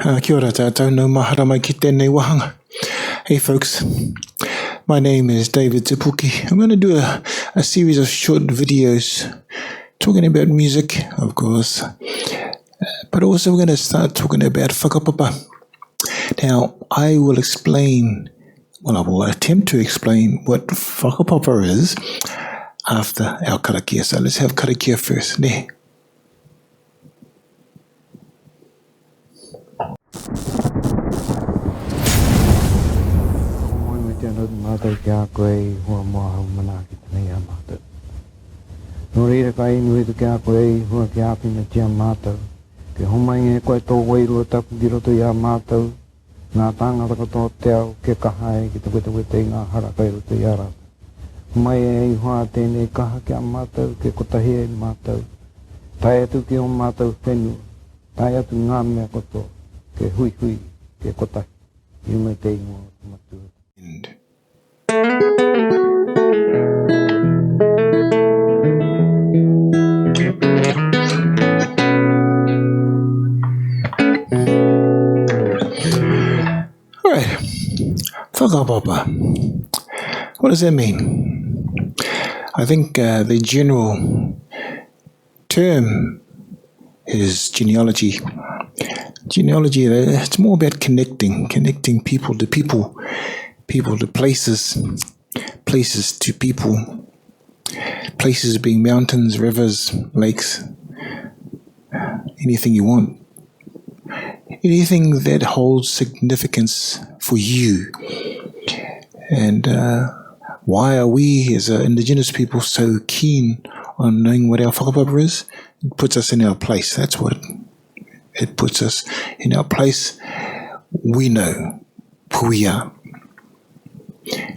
Kia ora tātou, no mahara mai ki tēnei wahanga. Hey folks, my name is David Tipoki. I'm going to do a series of short videos talking about music, of course, but also we're going to start talking about whakapapa. Now, I will attempt to explain what whakapapa is after our karakia. So let's have karakia first. Ne. Mata kia koe hua moa mana ki taniwha mata. No reira kai nui tu kia koe hua kia pina tia mata. Ke homai e koe tō Wairoa taku ki roto ia mata. Ngā tanga taka tō teo ke kahai ki te wete ngā hara kai roto ia rata. Homai e hua tēnei kaha kia mata ke kotahi e mata. Tai atu ki o mata whenua. Tai atu ngā mea koto ke hui ke kotahi. Iume te ingoa matu. Alright, whakapapa. What does that mean? I think the general term is genealogy. Genealogy, it's more about connecting people to people, people to places, places to people, places being mountains, rivers, lakes, anything you want. Anything that holds significance for you. And why are we as indigenous people so keen on knowing what our whakapapa is? It puts us in our place. That's what it puts us in our place. We know who we are.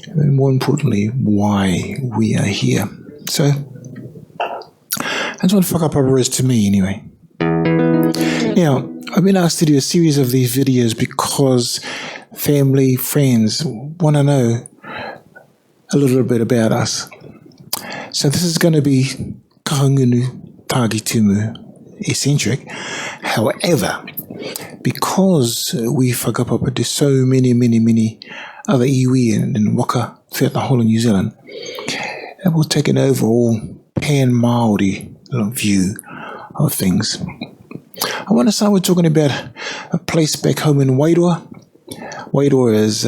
And more importantly, why we are here. So, that's what whakapapa is to me anyway. Now, I've been asked to do a series of these videos because family, friends want to know a little bit about us. So this is going to be kahungunu tagitumu eccentric. However, because we whakapapa do so many other iwi and waka throughout the whole of New Zealand, and we'll take an overall pan-Maori view of things. I want to start with talking about a place back home in Wairoa. Wairoa is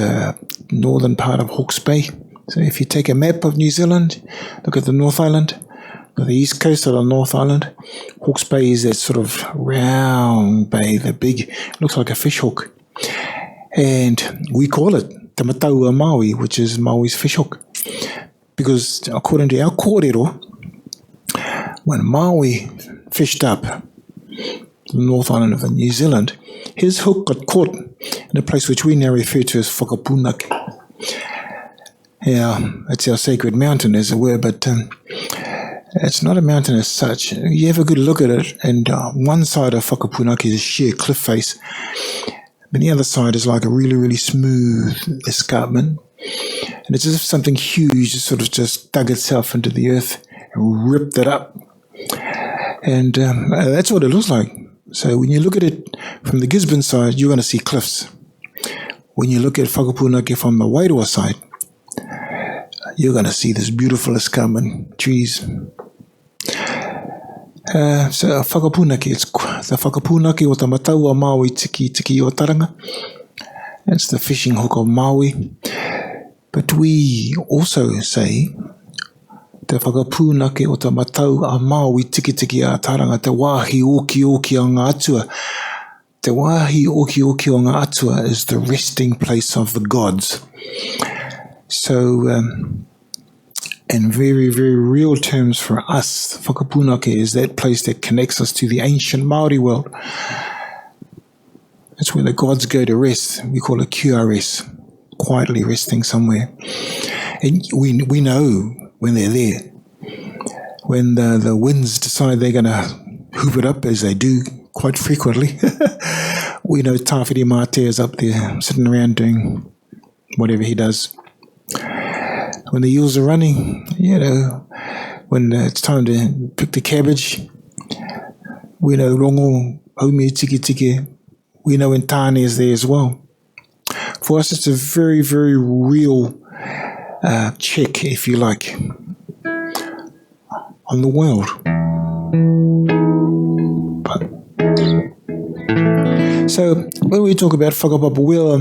northern part of Hawke's Bay. So if you take a map of New Zealand, look at the North Island, the east coast of the North Island. Hawke's Bay is that sort of round bay, the big, looks like a fish hook. And we call it Te Mataua Maui, which is Maui's fish hook. Because according to our kōrero, when Maui fished up the North Island of New Zealand, his hook got caught in a place which we now refer to as Whakapunake. Yeah, it's our sacred mountain, as it were, but it's not a mountain as such. You have a good look at it, and one side of Whakapunake is a sheer cliff face, but the other side is like a really smooth escarpment, and it's as if something huge sort of just dug itself into the earth and ripped it up, and that's what it looks like. So when you look at it from the Gisborne side, you're going to see cliffs. When you look at Whakapunake from the Wairoa side, you're going to see this beautiful escarpment trees. So Whakapunake, it's the Whakapunake o te Mataua Maui Tiketike o Taranga. That's the fishing hook of Maui. But we also say te Whakapunake o te Mataua Maui Tiketike a Taranga, te wāhi okioki o ngā atua. Te wāhi okioki o ngā atua is the resting place of the gods. So, in very real terms for us, Whakapunake is that place that connects us to the ancient Maori world. It's where the gods go to rest. We call it QRS, quietly resting somewhere. And we know when they're there. When the winds decide they're going to hoof it up, as they do quite frequently, we know Tawhiri Mate is up there sitting around doing whatever he does. When the eels are running, when it's time to pick the cabbage, we know rongo, haumi, tiketike, we know in Tāne is there as well. For us, it's a very, very real check, if you like, on the world. So when we talk about whakapapa, well,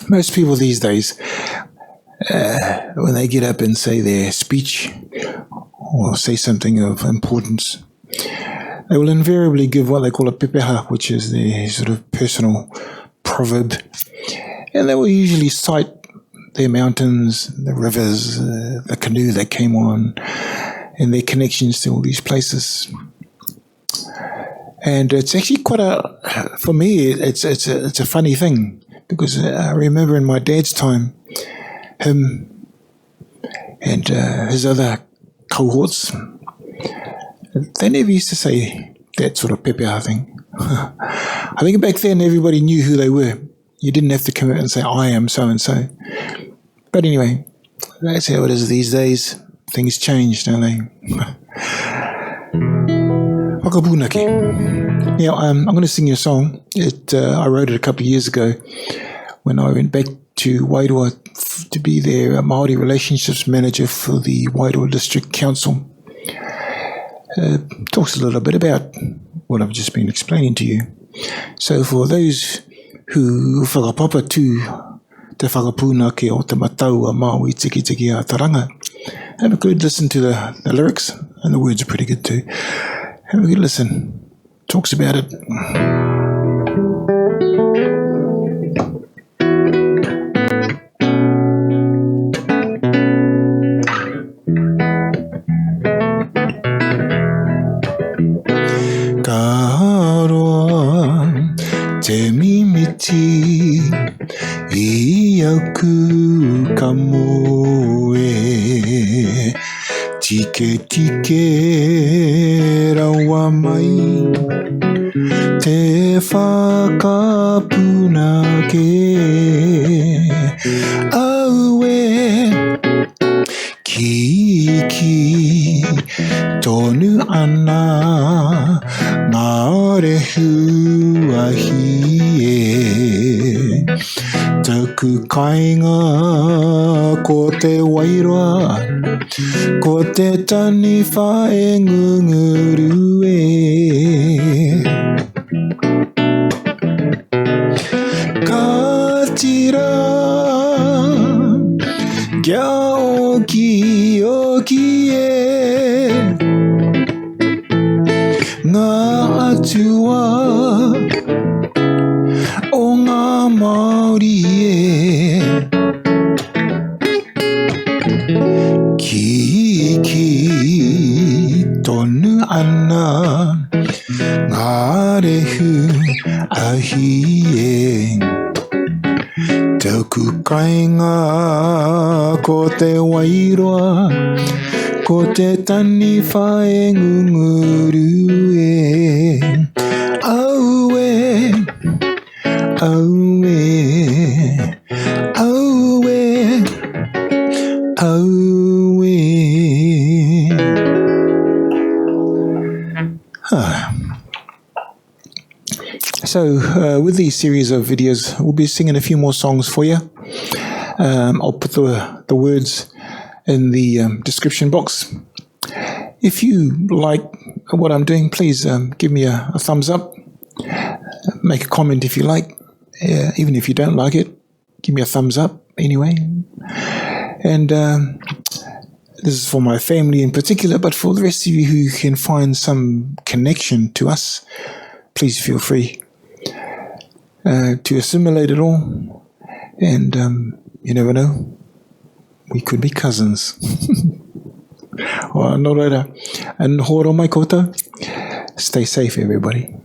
most people these days, when they get up and say their speech or say something of importance, they will invariably give what they call a pepeha, which is their sort of personal proverb. And they will usually cite their mountains, the rivers, the canoe they came on, and their connections to all these places. And it's actually for me, it's a funny thing, because I remember in my dad's time, him and his other cohorts, they never used to say that sort of pepeha thing. I think back then everybody knew who they were. You didn't have to come out and say, I am so-and-so. But anyway, that's how it is these days. Things change, don't they? Whakapunake. Now, I'm going to sing you a song. I wrote it a couple of years ago when I went back to Wairoa to be their Maori relationships manager for the Wairoa District Council. Talks a little bit about what I've just been explaining to you. So for those who whakapapa tū te whakapunake o te matau a Maui Tiketike a taranga, have a good listen to the lyrics, and the words are pretty good too. Have a good listen. Talks about it. Te mimiti I aku kamo e Tiketike rawa mai te whakapunake aue Kiki tonu ana ngā rehu ahi e taku kainga ko Te Wairoa ko te taniwha e ngunguru e Kaatira kia okioki e ngā atua o ngā Maori e Kiki tonu ana ngā rehu ahi e taku kainga ko Te Wairoa ko te taniwha e ngunguru e aue aue aue aue. So with these series of videos, we'll be singing a few more songs for you. I'll put the words in the description box. If you like what I'm doing, please give me a thumbs up. Make a comment if you like. Even if you don't like it, give me a thumbs up anyway. And this is for my family in particular, but for the rest of you who can find some connection to us, please feel free to assimilate it all. And you never know, we could be cousins. Nō reira, and hōrā mai koutou. Stay safe, everybody.